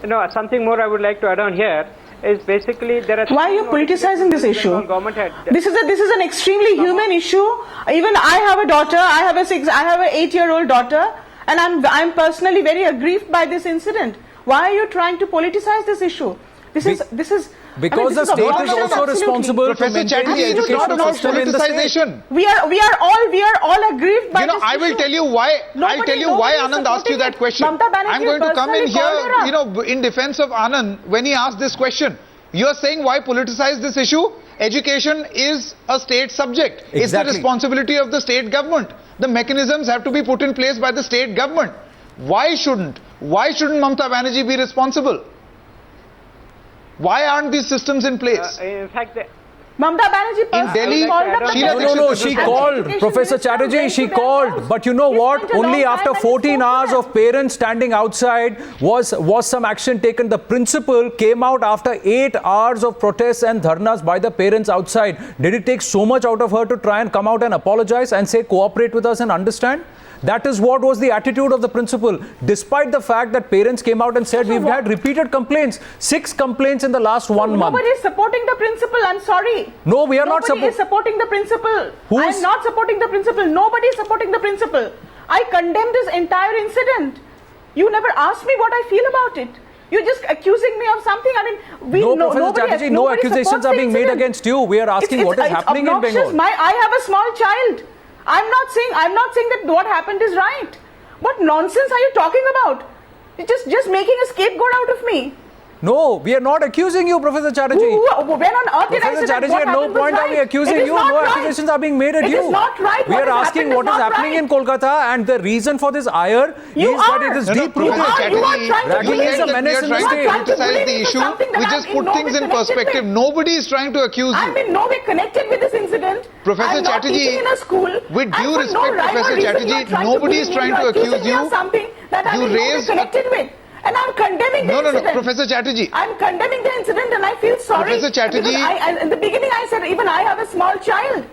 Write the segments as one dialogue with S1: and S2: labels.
S1: No, something more I would like to add on here is basically there are.
S2: Why are you politicizing this issue? This is an extremely human issue. Even I have a daughter. I have an 8-year-old daughter, and I'm personally very aggrieved by this incident. Why are you trying to politicize this issue? This is.
S3: Because the state is also responsible to maintain the educational system in the state.
S2: We are all aggrieved by this issue.
S4: I will tell you why. I'll tell you why Anand asked you that question. I'm going to come in here, in defense of Anand when he asked this question. You are saying why politicize this issue? Education is a state subject.
S3: Exactly.
S4: It's the responsibility of the state government. The mechanisms have to be put in place by the state government. Why shouldn't Mamata Banerjee be responsible? Why aren't these systems in place?
S1: In fact,
S2: Mamata Banerjee
S4: in Delhi,
S3: she called. Professor Chatterjee, she called. But you know what? Only after 14 hours of parents standing outside was some action taken. The principal came out after 8 hours of protests and dharnas by the parents outside. Did it take so much out of her to try and come out and apologize and say cooperate with us and understand? That is what was the attitude of the principal, despite the fact that parents came out and said we've had repeated complaints, 6 complaints in the last 1 month.
S2: Nobody is supporting the principal. I'm sorry.
S3: No, we are not
S2: supporting. Nobody is supporting the principal. I'm not supporting the principal. Nobody is supporting the principal. I condemn this entire incident. You never asked me what I feel about it. You're just accusing me of something. I mean,
S3: Professor Chatterjee, no accusations are being made against you. We are asking what is happening in Bengal.
S2: I have a small child. I'm not saying that what happened is right. What nonsense are you talking about? You're just making a scapegoat out of me.
S3: No, we are not accusing you, Professor Chatterjee.
S2: When on earth did I say that
S3: Chatterjee, at no point are we accusing you. No accusations are being made at you.
S2: It is not right.
S3: We are asking what is happening in Kolkata, and the reason for this ire is that it is deep-rooted.
S4: Ragging is a menace in the state. We politicize the issue. We just put things in perspective. Nobody is trying to accuse you.
S2: I'm in no way connected with this incident.
S4: Professor Chatterjee, with due respect, Professor Chatterjee, nobody is trying to accuse you. You raised
S2: connected with. And I'm condemning the incident.
S4: No, Professor Chatterjee.
S2: I'm condemning the incident and I feel sorry.
S4: Professor Chatterjee.
S2: In the beginning I said even I have a small child.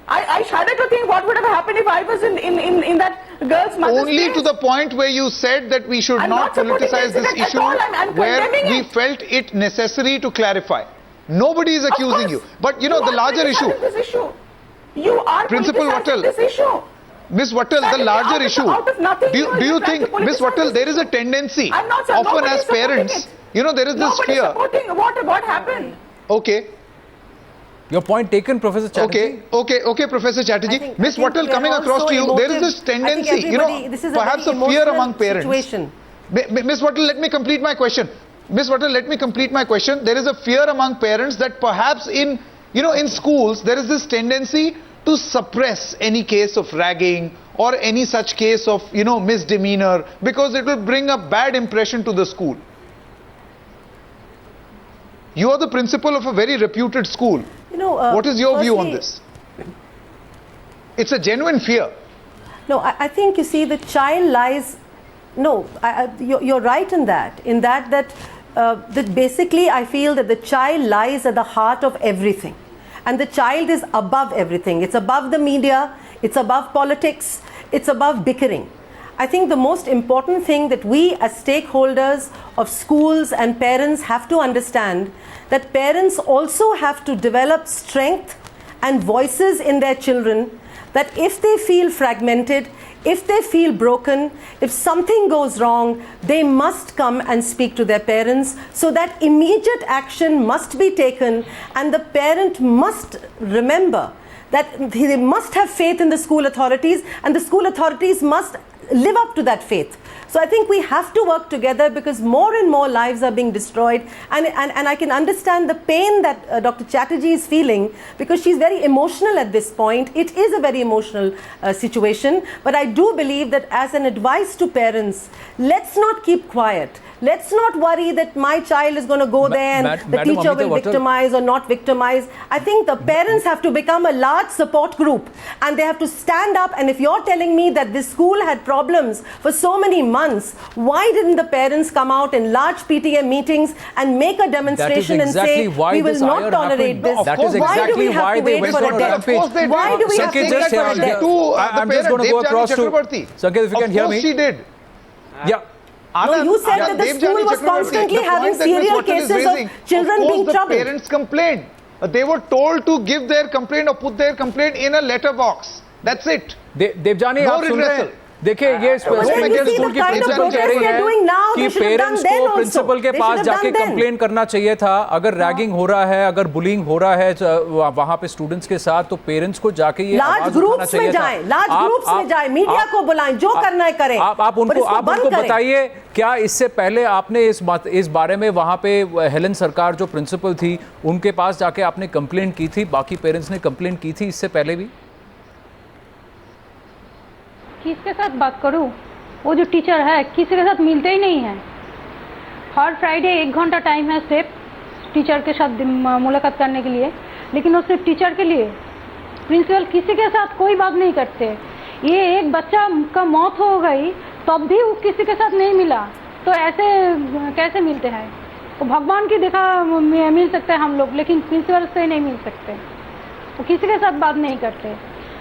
S2: I shudder to think what would have happened if I was in that girl's mother's
S4: Only
S2: place.
S4: to the point where you said that we should not politicize this issue, where we felt it necessary to clarify. Nobody is accusing you. But the larger issue.
S2: You are
S4: Principal
S2: politicizing this issue.
S4: Ms. Wattal, the larger issue, do you think, Ms. Wattal, there is a tendency, often as parents, there is this fear.
S2: What happened?
S4: Okay.
S3: Your point taken, Professor Chatterjee.
S4: Okay, Professor Chatterjee. Ms. Wattal, coming across to you, there is this tendency, perhaps a fear among parents. Ms. Wattal, let me complete my question. There is a fear among parents that perhaps in schools, there is this tendency to suppress any case of ragging or any such case of, misdemeanor, because it will bring a bad impression to the school. You are the principal of a very reputed school. What is your view on this? It's a genuine fear.
S5: No, I think, you see, the child lies... No, you're right in that. That basically I feel that the child lies at the heart of everything. And the child is above everything. It's above the media, it's above politics, it's above bickering. I think the most important thing that we as stakeholders of schools and parents have to understand, that parents also have to develop strength and voices in their children, that if they feel fragmented, if they feel broken, if something goes wrong, they must come and speak to their parents, so that immediate action must be taken, and the parent must remember that they must have faith in the school authorities, and the school authorities must live up to that faith. So I think we have to work together, because more and more lives are being destroyed, and I can understand the pain that Dr. Chatterjee is feeling, because she's very emotional at this point. It is a very emotional situation, but I do believe that as an advice to parents, let's not keep quiet. Let's not worry that my child is going to go there and the teacher will victimize or not victimize. I think the parents have to become a large support group, and they have to stand up. And if you're telling me that this school had problems for so many months, why didn't the parents come out in large PTA meetings and make a demonstration and say, we will not tolerate this?
S3: That is exactly why they went on a rampage.
S5: Why do we have to wait for a death?
S3: I'm just going to go across to Sanket, if you can hear me.
S4: Of course she did.
S3: Yeah.
S4: Anand,
S5: you said that the
S4: Devjani
S5: school was
S4: Chakraborty,
S5: constantly
S4: the
S5: having
S4: point that Ms.
S5: serial
S4: Patel is
S5: cases
S4: raising,
S5: of children
S4: course
S5: being
S4: the
S5: troubled.
S4: parents complained. They were told to give their complaint or put their complaint in a letter box. That's it.
S3: Devyani
S4: No
S3: आप सुन रहे हैं?
S4: redressal.
S3: देखिए ये
S5: then you see
S3: school
S5: the
S3: की
S5: kind of
S3: principal कह
S5: protest
S3: रही
S5: they're
S3: है
S5: doing now,
S3: कि
S5: they should have done
S3: parents
S5: then
S3: को
S5: also.
S3: प्रिंसिपल के
S5: They
S3: पास
S5: should have
S3: जाके
S5: done then.
S3: कंप्लेन करना चाहिए था. अगर रैगिंग हो रहा है, अगर बुलिंग हो रहा है वहां पे स्टूडेंट्स के साथ, तो पेरेंट्स को जाके ये
S5: लार्ज
S3: आवाज उठाना
S5: ग्रुप्स
S3: चाहिए
S5: में
S3: था.
S5: जाएं, लार्ज ग्रुप्स में जाएं, मीडिया को बुलाएं, जो करना है करें.
S3: आप उनको बताइए, क्या इससे पहले आपने इस बारे में वहां पे हेलन सरकार जो प्रिंसिपल थी उनके पास जाके आपने कंप्लेन की थी? बाकी पेरेंट्स ने कंप्लेन की थी इससे पहले भी?
S6: किसके साथ बात करूं? वो जो टीचर है किसी के साथ मिलते ही नहीं है. हर फ्राइडे 1 घंटा टाइम है सिर्फ टीचर के साथ मुलाकात करने के लिए, लेकिन वो सिर्फ टीचर के लिए. प्रिंसिपल किसी के साथ कोई बात नहीं करते. ये एक बच्चा का मौत हो गई तब भी वो किसी के साथ नहीं मिला, तो ऐसे कैसे मिलते हैं? वो भगवान की देखा मिल सकते हैं हम लोग, लेकिन प्रिंसिपल से नहीं मिल सकते. वो किसी के साथ बात नहीं करते.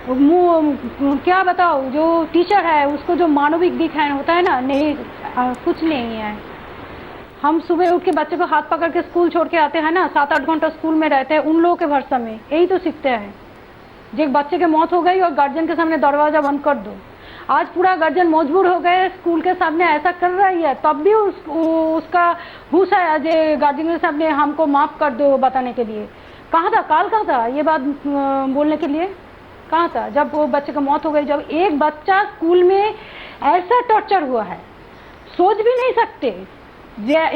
S6: क्या बताओ, जो टीचर है उसको जो मानविक दिखाना होता है ना, नहीं कुछ नहीं है. हम सुबह उठ के बच्चे को हाथ पकड़ के स्कूल छोड़ के आते हैं ना, 7-8 घंटा स्कूल में रहते हैं, उन लोगों के भरोसा में यही तो सीखते हैं. जो एक बच्चे की मौत हो गई और गार्जियन के सामने दरवाजा बंद कर दो. आज पूरा गार्जियन मजबूर हो गए, स्कूल के सामने ऐसा कर रही है, तब भी उसका हुश है आज गार्जियन के सामने हमको माफ कर दो बताने के लिए. कहाँ था काल, कहाँ था ये बात बोलने के लिए? कहाँ था जब वो बच्चे की मौत हो गई? जब एक बच्चा स्कूल में ऐसा टॉर्चर हुआ है, सोच भी नहीं सकते.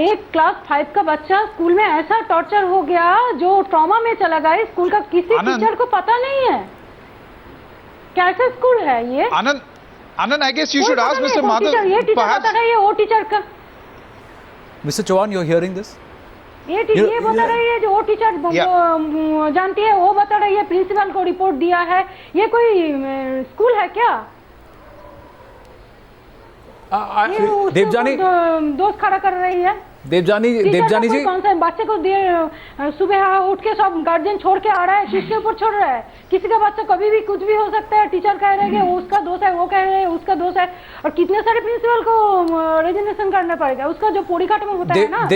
S6: एक क्लास 5 का बच्चा स्कूल में ऐसा टॉर्चर हो गया जो ट्रॉमा में चला गया. स्कूल का किसी टीचर को पता नहीं है. कैसा स्कूल है ये?
S4: Anand, I guess you should ask Mr. Madhav.
S6: ये टीचर बता रही है, वो टीचर का.
S3: Mr. Chauhan, you're hearing this?
S6: ये बता रही है जो वो टीचर जानती है, वो बता रही है प्रिंसिपल को रिपोर्ट दिया है. ये कोई स्कूल है क्या?
S3: देवजानी
S6: दोस्त खड़ा कर रही है.
S3: देवजानी जी,
S6: कौन सा बच्चे को सुबह उठ के सब गार्जियन छोड़ के आ रहा है, किसके ऊपर छोड़ रहा है? किसी का बच्चा कभी भी कुछ भी हो सकता है. टीचर कह रहे हैं उसका दोष है, वो कह रहे हैं उसका दोष है, और कितने सारे प्रिंसिपल को रेजिग्नेशन करना पड़ेगा. उसका जो पोड़ीकाट में होता है ना,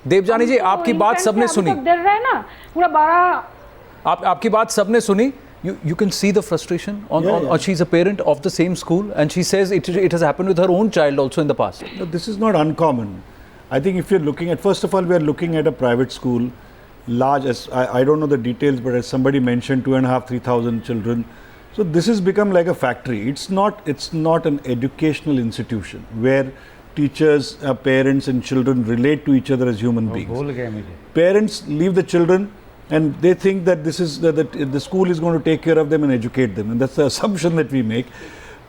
S3: देवजानी जी आपकी बात सबने सुनी.
S6: डर रहा है ना पूरा बड़ा.
S3: आपकी बात सबने सुनी. You can see the frustration on she's a parent of the same school, and she says it has happened with her own child also in the past.
S7: No, this is not uncommon. I think if you're looking at, first of all, we are looking at a private school, large, as I don't know the details, but as somebody mentioned, 2,500-3,000 children. So this has become like a factory. It's not an educational institution where teachers, parents and children relate to each other as human beings. Parents leave the children and they think that the school is going to take care of them and educate them, and that's the assumption that we make.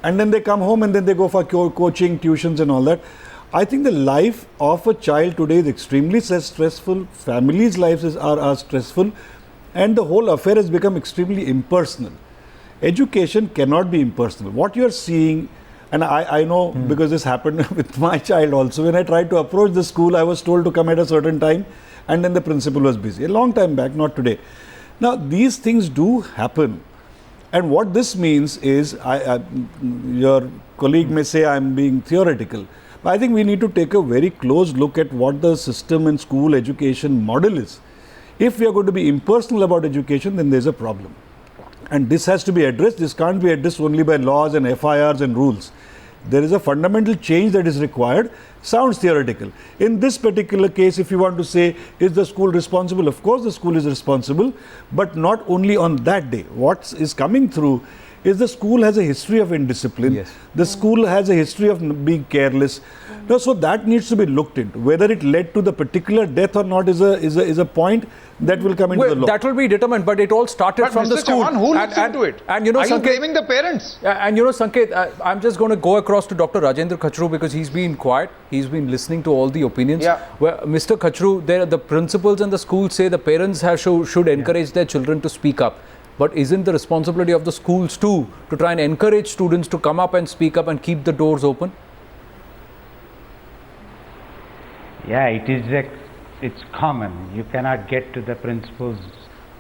S7: And then they come home and then they go for coaching, tuitions and all that. I think the life of a child today is extremely stressful. Families' lives are stressful, and the whole affair has become extremely impersonal. Education cannot be impersonal. What you are seeing, and I know because this happened with my child also. When I tried to approach the school, I was told to come at a certain time, and then the principal was busy. A long time back, not today. Now, these things do happen. And what this means is, your colleague may say I'm being theoretical, but I think we need to take a very close look at what the system and school education model is. If we are going to be impersonal about education, then there's a problem. And this has to be addressed. This can't be addressed only by laws and FIRs and rules. There is a fundamental change that is required. Sounds theoretical. In this particular case, if you want to say, is the school responsible? Of course the school is responsible, but not only on that day. What is coming through is the school has a history of indiscipline. Yes. The school has a history of being careless. Now, so that needs to be looked into. Whether it led to the particular death or not is a point that will come into the law.
S3: That will be determined, but it all started from the school.
S4: Chauhan, who looks into it?
S3: And you know,
S4: are
S3: Sanket,
S4: you blaming the parents?
S3: And you know, Sanket, I'm just going to go across to Dr. Rajendra Khachru because he's been quiet. He's been listening to all the opinions. Yeah. Well, Mr. Khachru, the principals and the schools say the parents should encourage their children to speak up. But isn't the responsibility of the schools too to try and encourage students to come up and speak up and keep the doors open?
S8: Yeah, it's common. You cannot get to the principal's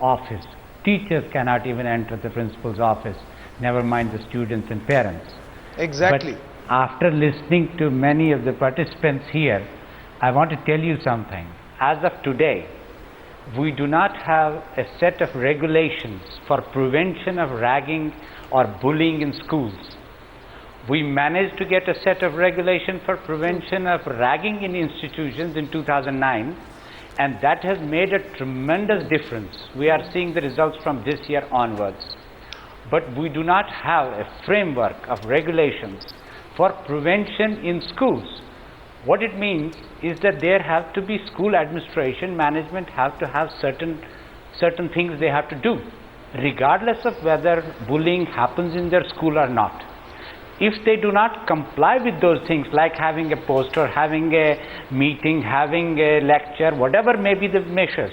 S8: office. Teachers cannot even enter the principal's office, never mind the students and parents.
S4: Exactly.
S8: But after listening to many of the participants here, I want to tell you something. As of today, we do not have a set of regulations for prevention of ragging or bullying in schools. We managed to get a set of regulation for prevention of ragging in institutions in 2009, and that has made a tremendous difference. We are seeing the results from this year onwards. But we do not have a framework of regulations for prevention in schools. What it means is that there have to be school administration, management have to have certain things they have to do, regardless of whether bullying happens in their school or not. If they do not comply with those things, like having a poster, having a meeting, having a lecture, whatever may be the measures,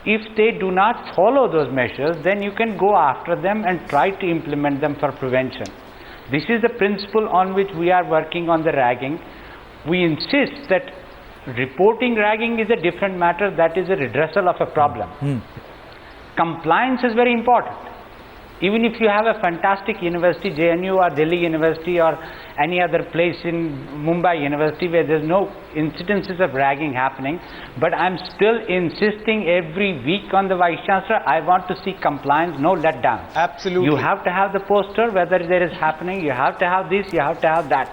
S8: if they do not follow those measures, then you can go after them and try to implement them for prevention. This is the principle on which we are working on the ragging. We insist that reporting ragging is a different matter, that is a redressal of a problem. Compliance is very important. Even if you have a fantastic university, JNU or Delhi University or any other place in Mumbai University where there's no incidences of ragging happening, but I'm still insisting every week on the Vice Chancellor, I want to see compliance, no letdown.
S4: Absolutely.
S8: You have to have the poster, whether there is happening, you have to have this, you have to have that.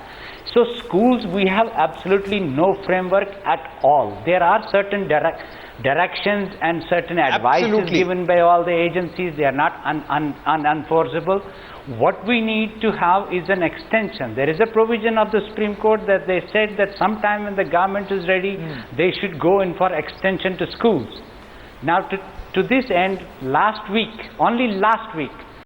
S8: So schools, we have absolutely no framework at all. There are certain directions and certain advices given by all the agencies. They are not unenforceable. What we need to have is an extension. There is a provision of the Supreme Court that they said that sometime when the government is ready, they should go in for extension to schools. Now to this end, only last week,